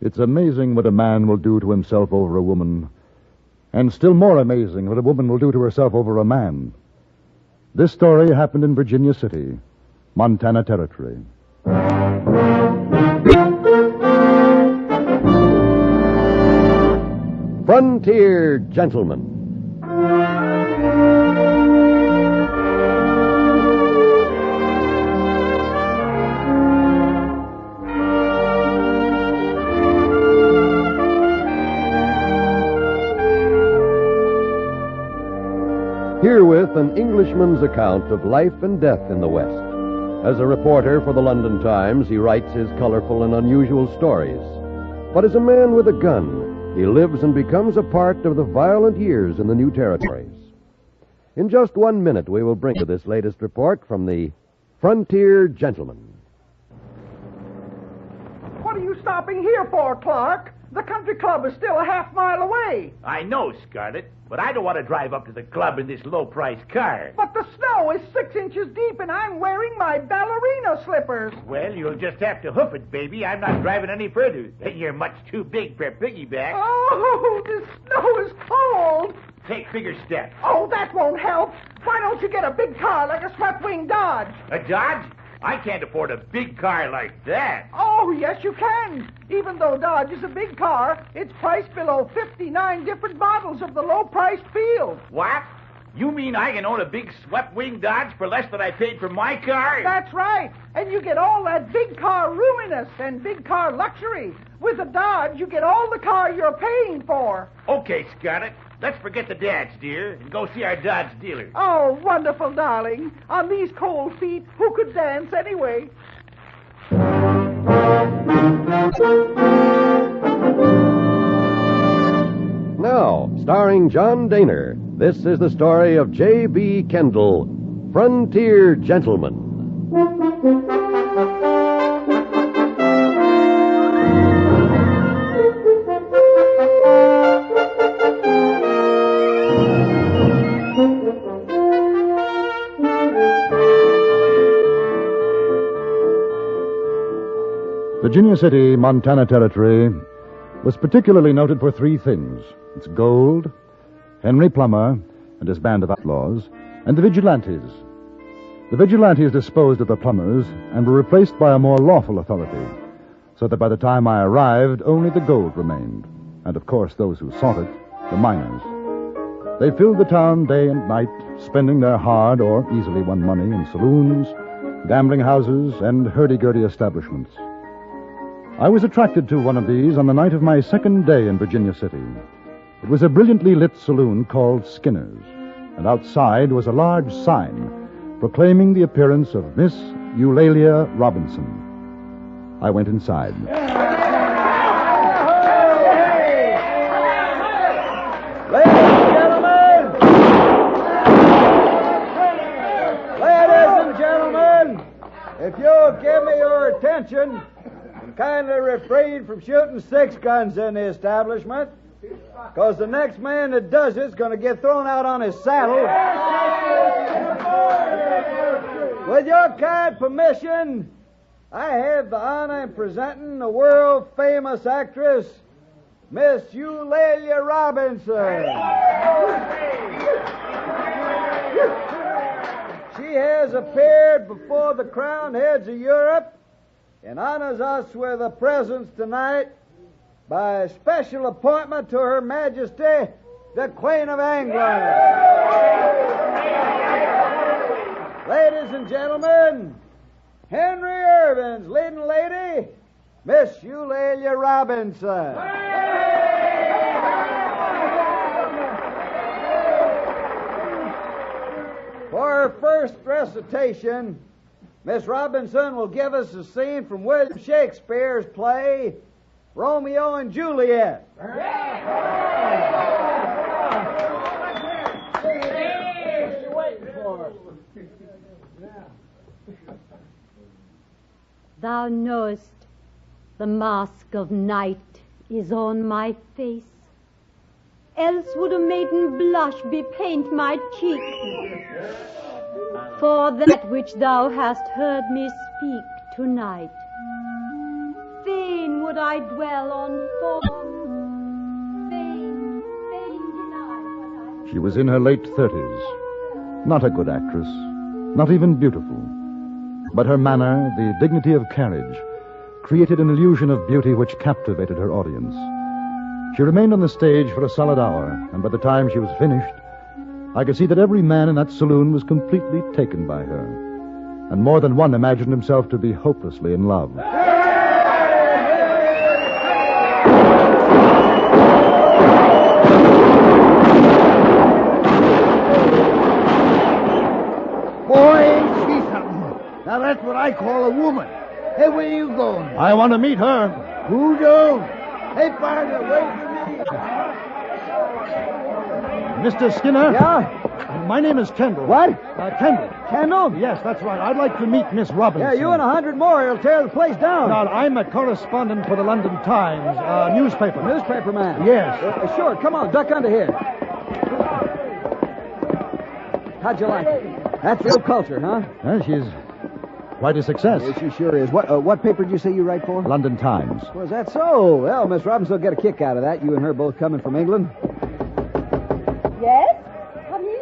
It's amazing what a man will do to himself over a woman, and still more amazing what a woman will do to herself over a man. This story happened in Virginia City, Montana Territory. Frontier Gentleman. Herewith, an Englishman's account of life and death in the West. As a reporter for the London Times, he writes his colorful and unusual stories. But as a man with a gun, he lives and becomes a part of the violent years in the new territories. In just 1 minute, we will bring you this latest report from the Frontier Gentleman. What are you stopping here for, Clark? The country club is still a half-mile away. I know, Scarlett, but I don't want to drive up to the club in this low-priced car. But the snow is 6 inches deep, and I'm wearing my ballerina slippers. Well, you'll just have to hoof it, baby. I'm not driving any further. You're much too big for a piggyback. Oh, the snow is cold. Take bigger steps. Oh, that won't help. Why don't you get a big car like a swept-wing Dodge? A Dodge? I can't afford a big car like that. Oh, yes, you can. Even though Dodge is a big car, it's priced below 59 different models of the low-priced field. What? You mean I can own a big swept-wing Dodge for less than I paid for my car? That's right. And you get all that big car roominess and big car luxury. With a Dodge, you get all the car you're paying for. Okay, Scarlett. Let's forget the dads, dear, and go see our Dodge dealer. Oh, wonderful, darling. On these cold feet, who could dance anyway? Now, starring John Dehner, this is the story of J.B. Kendall, Frontier Gentleman. Virginia City, Montana Territory, was particularly noted for 3 things: its gold, Henry Plummer and his band of outlaws, and the vigilantes. The vigilantes disposed of the Plumbers and were replaced by a more lawful authority, so that by the time I arrived, only the gold remained, and of course those who sought it, the miners. They filled the town day and night, spending their hard or easily won money in saloons, gambling houses, and hurdy-gurdy establishments. I was attracted to one of these on the night of my second day in Virginia City. It was a brilliantly lit saloon called Skinner's, and outside was a large sign proclaiming the appearance of Miss Eulalia Robinson. I went inside. Ladies and gentlemen, if you'll give me your attention, kindly refrain from shooting 6 guns in the establishment, because the next man that does it's going to get thrown out on his saddle. With your kind permission, I have the honor of presenting the world-famous actress, Miss Eulalia Robinson. She has appeared before the crowned heads of Europe and honors us with a presence tonight by a special appointment to Her Majesty, the Queen of England. Ladies and gentlemen, Henry Irving's leading lady, Miss Eulalia Robinson. For her first recitation, Miss Robinson will give us a scene from William Shakespeare's play, Romeo and Juliet. Thou knowest the mask of night is on my face, else would a maiden blush bepaint my cheek. For that which thou hast heard me speak tonight, fain would I dwell on thoughts. Vain deny what I... She was in her late 30s. Not a good actress. Not even beautiful. But her manner, the dignity of carriage, created an illusion of beauty which captivated her audience. She remained on the stage for a solid hour, and by the time she was finished, I could see that every man in that saloon was completely taken by her, and more than one imagined himself to be hopelessly in love. Boy, ain't she something. Now that's what I call a woman. Hey, where you going? I want to meet her. Who don't? Hey, partner, wait for me. Mr. Skinner? Yeah? My name is Kendall. What? Kendall. Kendall? Yes, that's right. I'd like to meet Miss Robinson. Yeah, you and 100 more will tear the place down. Now, I'm a correspondent for the London Times, newspaper. Newspaper man. Yes. Sure, come on, duck under here. How'd you like it? That's real culture, huh? She's quite a success. Yes, she sure is. What paper did you say you write for? London Times. Was that so? Well, Miss Robinson will get a kick out of that. You and her both coming from England. Yes? Come in.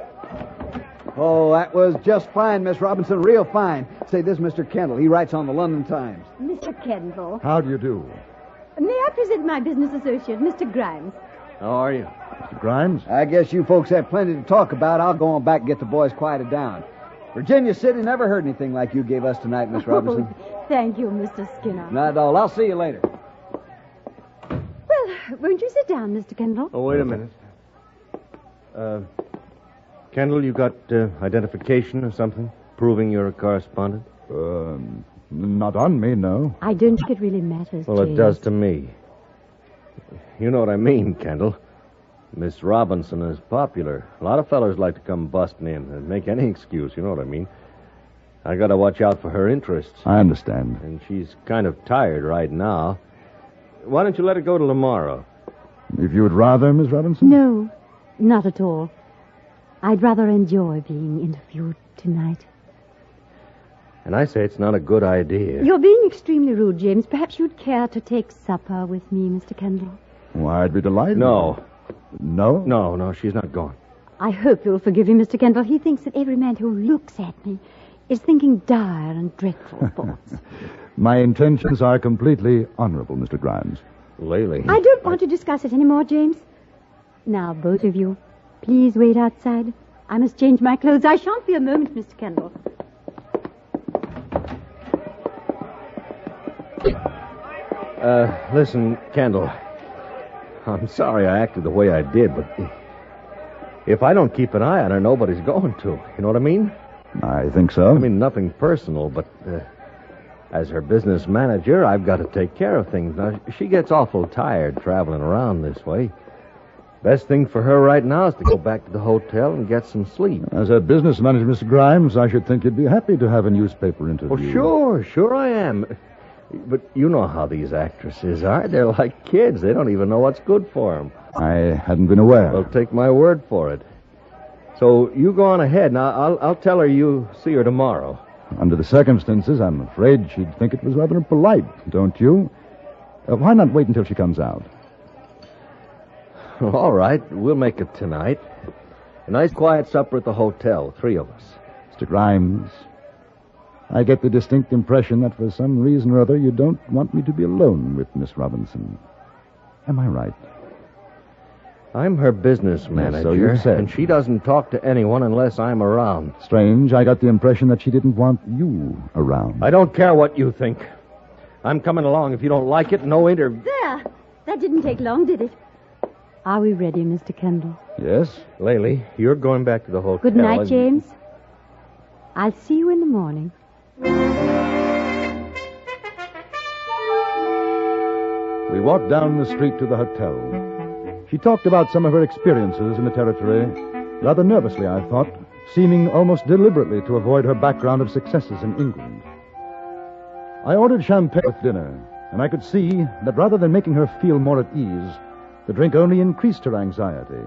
Oh, that was just fine, Miss Robinson. Real fine. Say, this is Mr. Kendall. He writes on the London Times. Mr. Kendall. How do you do? May I present my business associate, Mr. Grimes? How are you? Mr. Grimes? I guess you folks have plenty to talk about. I'll go on back and get the boys quieted down. Virginia City never heard anything like you gave us tonight, Miss Robinson. Oh, thank you, Mr. Skinner. Not at all. I'll see you later. Well, won't you sit down, Mr. Kendall? Oh, wait a minute. Kendall, you got identification or something? Proving you're a correspondent? Not on me, no. I don't think it really matters, Well, James. it does to me. You know what I mean, Kendall. Miss Robinson is popular. A lot of fellers like to come busting in and make any excuse, you know what I mean. I gotta watch out for her interests. I understand. And she's kind of tired right now. Why don't you let her go till tomorrow? If you would rather, Miss Robinson? No, not at all. I'd rather enjoy being interviewed tonight. And I say it's not a good idea. You're being extremely rude, James. Perhaps you'd care to take supper with me, Mr. Kendall. Why, I'd be delighted. No. No? No, she's not going. I hope you'll forgive him, Mr. Kendall. He thinks that every man who looks at me is thinking dire and dreadful thoughts. My intentions are completely honorable, Mr. Grimes. Laley. I don't want to discuss it anymore, James. Now, both of you, please wait outside. I must change my clothes. I shan't be a moment, Mr. Kendall. Listen, Kendall. I'm sorry I acted the way I did, but if I don't keep an eye on her, nobody's going to. You know what I mean? I think so. I mean, nothing personal, but as her business manager, I've got to take care of things. Now, she gets awful tired traveling around this way. Best thing for her right now is to go back to the hotel and get some sleep. As a business manager, Mr. Grimes, I should think you'd be happy to have a newspaper interview. Oh, sure I am. But you know how these actresses are. They're like kids. They don't even know what's good for them. I hadn't been aware. Well, take my word for it. So you go on ahead. Now, I'll tell her you see her tomorrow. Under the circumstances, I'm afraid she'd think it was rather impolite, don't you? Why not wait until she comes out? All right. We'll make it tonight. A nice quiet supper at the hotel, 3 of us. Mr. Grimes, I get the distinct impression that for some reason or other you don't want me to be alone with Miss Robinson. Am I right? I'm her business manager, so you said. And she doesn't talk to anyone unless I'm around. Strange, I got the impression that she didn't want you around. I don't care what you think. I'm coming along. If you don't like it, no interview. There. That didn't take long, did it? Are we ready, Mr. Kendall? Yes? Laley, you're going back to the hotel. Good night, James. I'll see you in the morning. We walked down the street to the hotel. She talked about some of her experiences in the territory, rather nervously, I thought, seeming almost deliberately to avoid her background of successes in England. I ordered champagne with dinner, and I could see that rather than making her feel more at ease, the drink only increased her anxiety.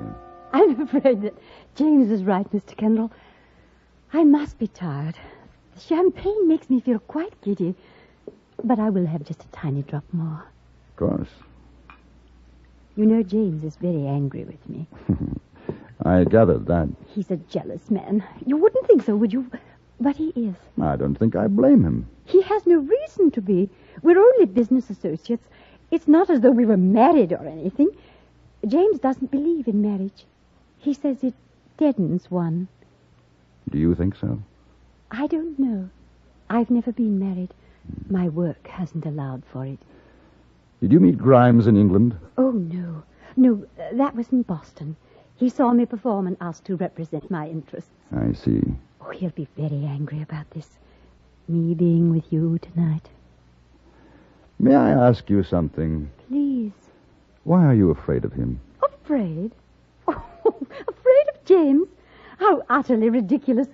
I'm afraid that James is right, Mr. Kendall. I must be tired. The champagne makes me feel quite giddy, but I will have just a tiny drop more. course. You know, James is very angry with me. I gathered that. He's a jealous man. You wouldn't think so, would you? But he is. I don't think I blame him. He has no reason to be. We're only business associates. It's not as though we were married or anything. James doesn't believe in marriage. He says it deadens one. Do you think so? I don't know. I've never been married. My work hasn't allowed for it. Did you meet Grimes in England? Oh, no. No, that was in Boston. He saw me perform and asked to represent my interests. I see. Oh, he'll be very angry about this. Me being with you tonight. May I ask you something? Please. Why are you afraid of him? Afraid? Oh, afraid of James? How utterly ridiculous.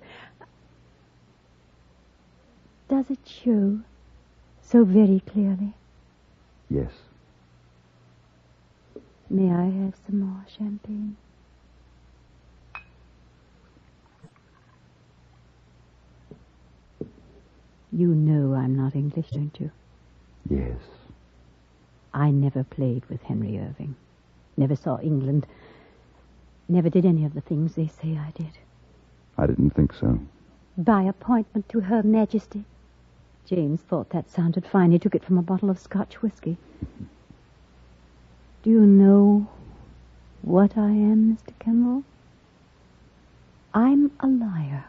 Does it show so very clearly? Yes. May I have some more champagne? You know I'm not English, don't you? Yes. I never played with Henry Irving. Never saw England. Never did any of the things they say I did. I didn't think so. By appointment to Her Majesty. James thought that sounded fine. He took it from a bottle of Scotch whiskey. Do you know what I am, Mr. Kendall? I'm a liar.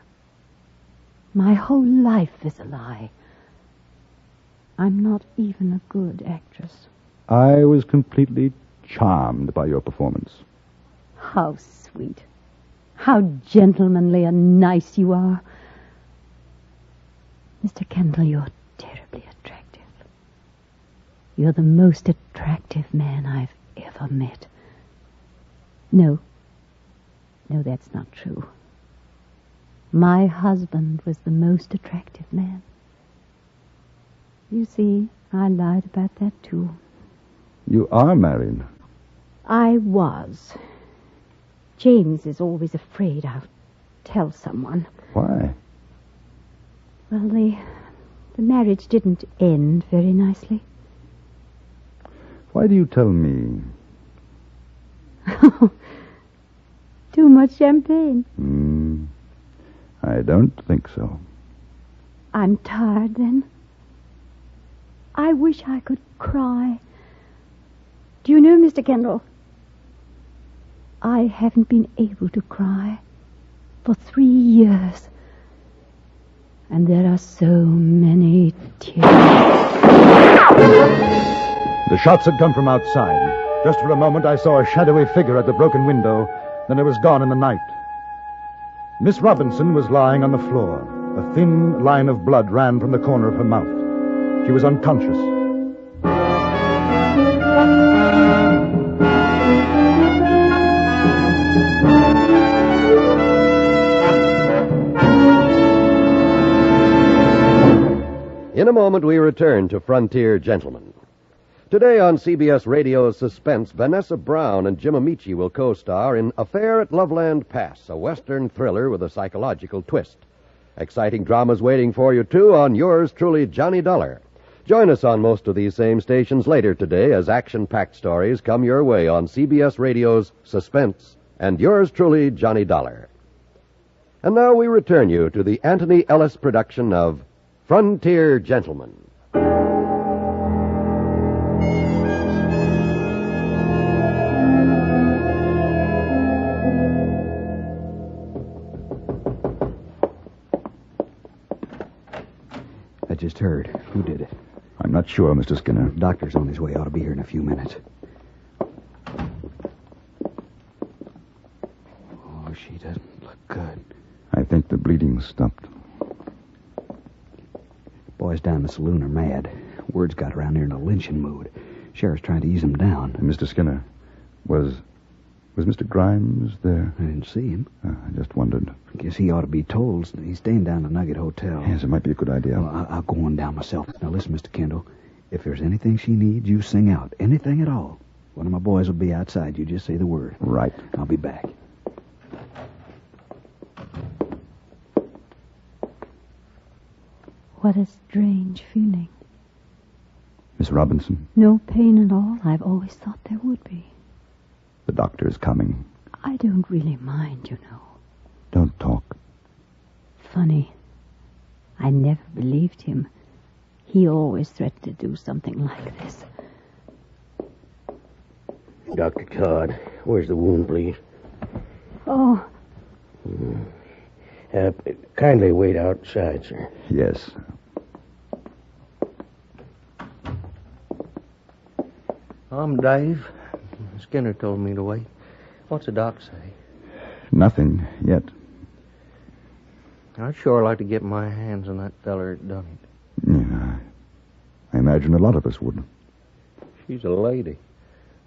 My whole life is a lie. I'm not even a good actress. I was completely charmed by your performance. How sweet. How gentlemanly and nice you are. Mr. Kendall, you're terribly attractive. You're the most attractive man I've ever met. No, that's not true. My husband was the most attractive man. You see, I lied about that, too. You are married. I was. James is always afraid I'll tell someone. Why? Well, the marriage didn't end very nicely. Why do you tell me? Too much champagne. I don't think so. I'm tired, then. I wish I could cry. Do you know, Mr. Kendall, I haven't been able to cry for 3 years. And there are so many tears. The shots had come from outside. Just for a moment, I saw a shadowy figure at the broken window. Then it was gone in the night. Miss Robinson was lying on the floor. A thin line of blood ran from the corner of her mouth. She was unconscious. In a moment, we return to Frontier Gentlemen. Today on CBS Radio's Suspense, Vanessa Brown and Jim Amici will co-star in Affair at Loveland Pass, a Western thriller with a psychological twist. Exciting dramas waiting for you, too, on yours truly, Johnny Dollar. Join us on most of these same stations later today as action-packed stories come your way on CBS Radio's Suspense and yours truly, Johnny Dollar. And now we return you to the Antony Ellis production of Frontier Gentlemen. I just heard. Who did it? I'm not sure, Mr. Skinner. Doctor's on his way. Ought to be here in a few minutes. Oh, she doesn't look good. I think the bleeding stopped. Boys down in the saloon are mad. Word's got around here in a lynching mood. Sheriff's trying to ease them down. Mr. Skinner, was Mr. Grimes there? I didn't see him. I just wondered. Guess he ought to be told. He's staying down at the Nugget Hotel. Yes, it might be a good idea. Well, I'll go on down myself. Now, listen, Mr. Kendall. If there's anything she needs, you sing out. Anything at all. One of my boys will be outside. You just say the word. Right. I'll be back. What a strange feeling. Miss Robinson? No pain at all. I've always thought there would be. The doctor is coming. I don't really mind, you know. Don't talk. Funny. I never believed him. He always threatened to do something like this. Dr. Todd, where's the wound, please? Oh. Kindly wait outside, sir. Yes. I'm Dave. Skinner told me to wait. What's the doc say? Nothing yet. I'd sure like to get my hands on that feller that done it. Yeah. I imagine a lot of us would. She's a lady.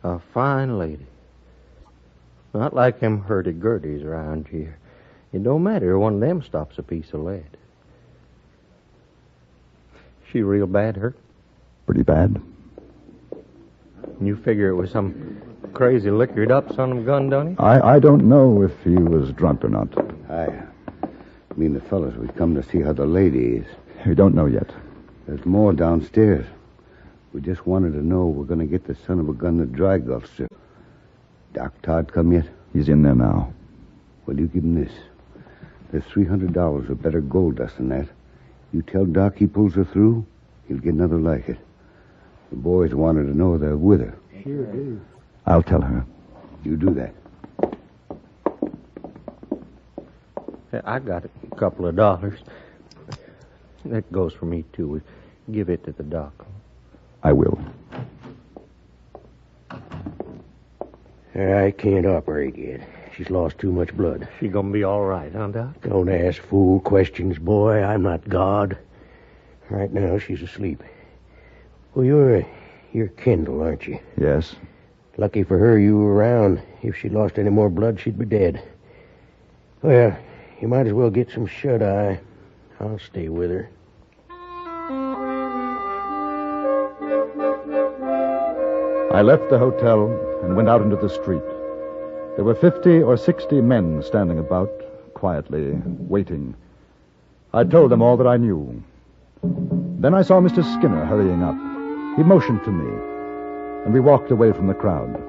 A fine lady. Not like them hurdy-gurdies around here. It don't matter. One of them stops a piece of lead. She real bad hurt? Pretty bad. You figure it was some crazy liquored up son of a gun, don't you? I don't know if he was drunk or not. I mean the fellas, we've come to see how the lady is. We don't know yet. There's more downstairs. We just wanted to know we're going to get the son of a gun to Dry Gulch, sir. Doc Todd come yet? He's in there now. Well, you give him this. There's $300 or better gold dust than that. You tell Doc he pulls her through, he'll get another like it. The boys wanted to know they're with her. Sure do. I'll tell her. You do that. I got a couple of dollars. That goes for me, too. We give it to the doc. I will. I can't operate yet. She's lost too much blood. She gonna be all right, huh, Doc? Don't ask fool questions, boy. I'm not God. Right now, she's asleep. Well, you're Kendall, aren't you? Yes. Lucky for her you were around. If she lost any more blood, she'd be dead. Well, you might as well get some shut-eye. I'll stay with her. I left the hotel and went out into the street. There were 50 or 60 men standing about, quietly, waiting. I told them all that I knew. Then I saw Mr. Skinner hurrying up. He motioned to me, and we walked away from the crowd.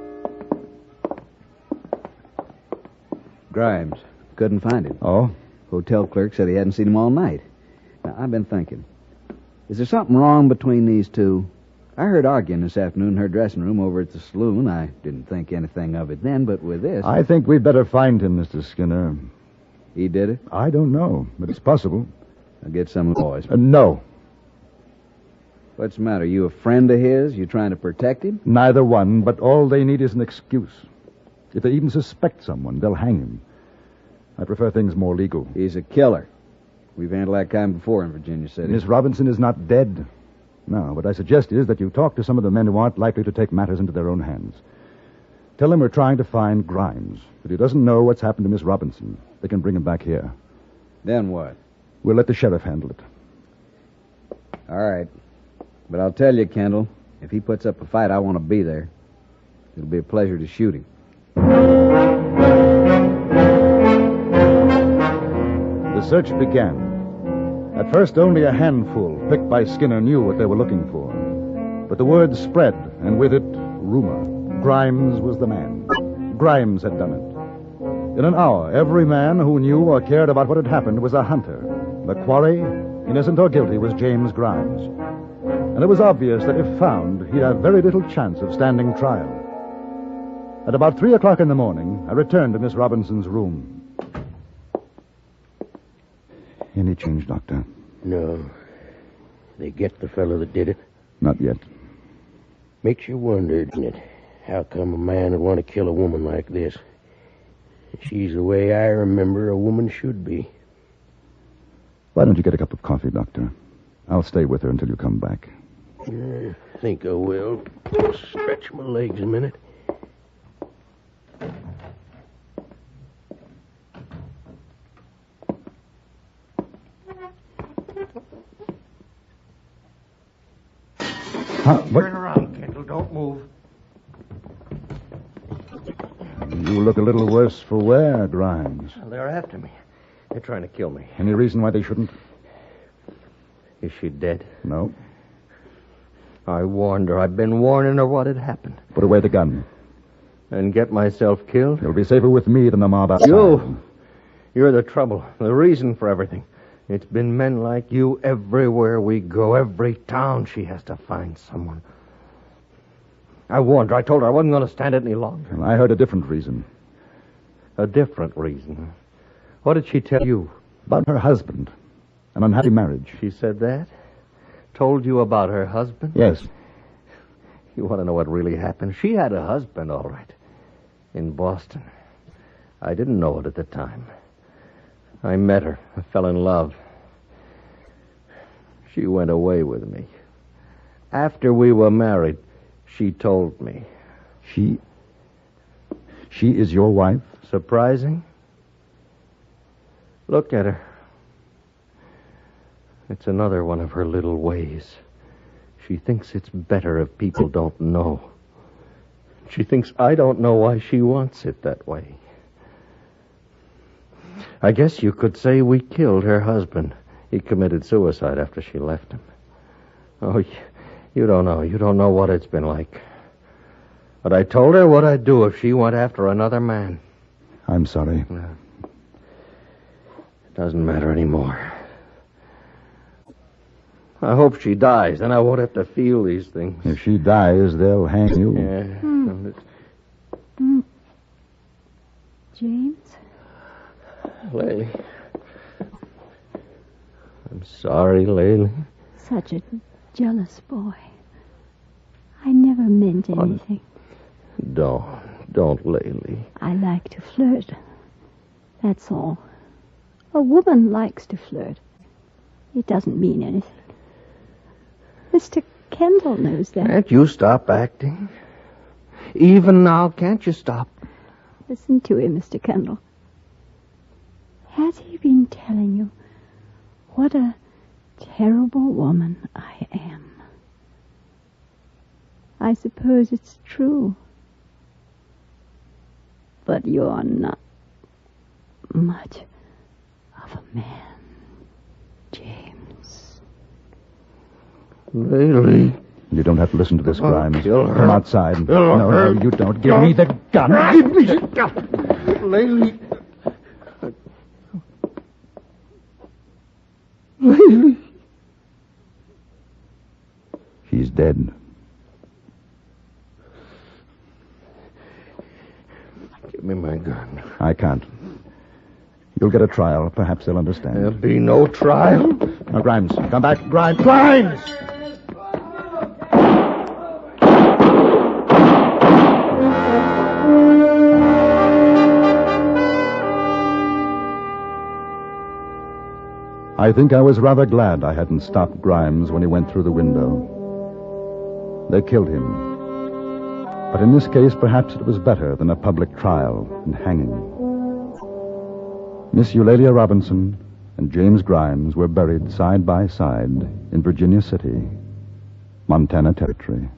Grimes. Couldn't find him. Oh? Hotel clerk said he hadn't seen him all night. Now, I've been thinking. Is there something wrong between these two? I heard arguing this afternoon in her dressing room over at the saloon. I didn't think anything of it then, but with this... I think we'd better find him, Mr. Skinner. He did it? I don't know, but it's possible. I'll get some of the boys. No. What's the matter? You a friend of his? You trying to protect him? Neither one, but all they need is an excuse. If they even suspect someone, they'll hang him. I prefer things more legal. He's a killer. We've handled that kind before in Virginia City. Miss Robinson is not dead. No, what I suggest is that you talk to some of the men who aren't likely to take matters into their own hands. Tell him we're trying to find Grimes. If he doesn't know what's happened to Miss Robinson, they can bring him back here. Then what? We'll let the sheriff handle it. All right. But I'll tell you, Kendall, if he puts up a fight, I want to be there. It'll be a pleasure to shoot him. The search began. At first, only a handful picked by Skinner knew what they were looking for. But the word spread, and with it, rumor. Grimes was the man. Grimes had done it. In an hour, every man who knew or cared about what had happened was a hunter. The quarry, innocent or guilty, was James Grimes. And it was obvious that if found, he'd have very little chance of standing trial. At about 3 o'clock in the morning, I returned to Miss Robinson's room. Any change, Doctor? No. They get the fellow that did it? Not yet. Makes you wonder, doesn't it? How come a man would want to kill a woman like this? She's the way I remember a woman should be. Why don't you get a cup of coffee, Doctor? I'll stay with her until you come back. I think I will. Stretch my legs a minute. Turn around, Kendall. Don't move. You look a little worse for wear, Grimes. Well, they're after me. They're trying to kill me. Any reason why they shouldn't? Is she dead? No. I warned her. I've been warning her what had happened. Put away the gun. And get myself killed? You'll be safer with me than the mob outside. You're the trouble, the reason for everything. It's been men like you everywhere we go. Every town she has to find someone. I warned her. I told her I wasn't going to stand it any longer. Well, I heard a different reason. A different reason? What did she tell you? About her husband. An unhappy marriage. She said that? Told you about her husband? Yes. You want to know what really happened? She had a husband, all right. In Boston. I didn't know it at the time. I met her. I fell in love. She went away with me. After we were married, she told me. She is your wife? Surprising? Look at her. It's another one of her little ways. She thinks it's better if people don't know. She thinks I don't know why she wants it that way. I guess you could say we killed her husband. He committed suicide after she left him. Oh, you don't know. You don't know what it's been like. But I told her what I'd do if she went after another man. I'm sorry. It doesn't matter anymore. I hope she dies, then I won't have to feel these things. If she dies, they'll hang you. Yeah. James? Laylee. I'm sorry, Laylee. Such a jealous boy. I never meant anything. Don't, Laylee. I like to flirt. That's all. A woman likes to flirt. It doesn't mean anything. Mr. Kendall knows that. Can't you stop acting? Even now, can't you stop? Listen to him, Mr. Kendall. Has he been telling you what a terrible woman I am? I suppose it's true. But you're not much of a man, James. Laylee. You don't have to listen to this, Grimes. Kill her. Come outside. Kill No, her. you don't. Give me the gun. Give me the gun. Laylee. Laylee. She's dead. Give me my gun. I can't. You'll get a trial. Perhaps they'll understand. There'll be no trial. Now, Grimes, come back. Grimes! I think I was rather glad I hadn't stopped Grimes when he went through the window. They killed him. But in this case, perhaps it was better than a public trial and hanging. Miss Eulalia Robinson and James Grimes were buried side by side in Virginia City, Montana Territory.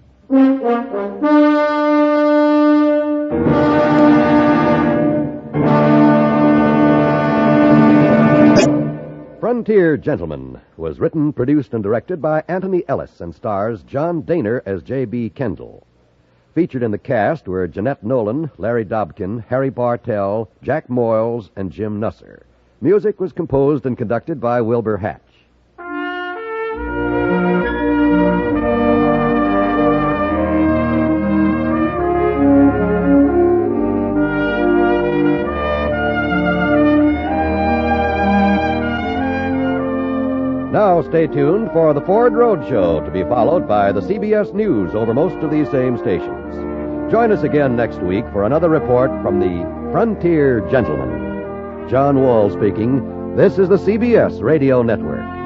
Frontier Gentleman was written, produced, and directed by Antony Ellis and stars John Dehner as J.B. Kendall. Featured in the cast were Jeanette Nolan, Larry Dobkin, Harry Bartell, Jack Moyles, and Jim Nusser. Music was composed and conducted by Wilbur Hatch. Now stay tuned for the Ford Road Show, to be followed by the CBS News over most of these same stations. Join us again next week for another report from the Frontier Gentleman. John Wall speaking. This is the CBS Radio Network.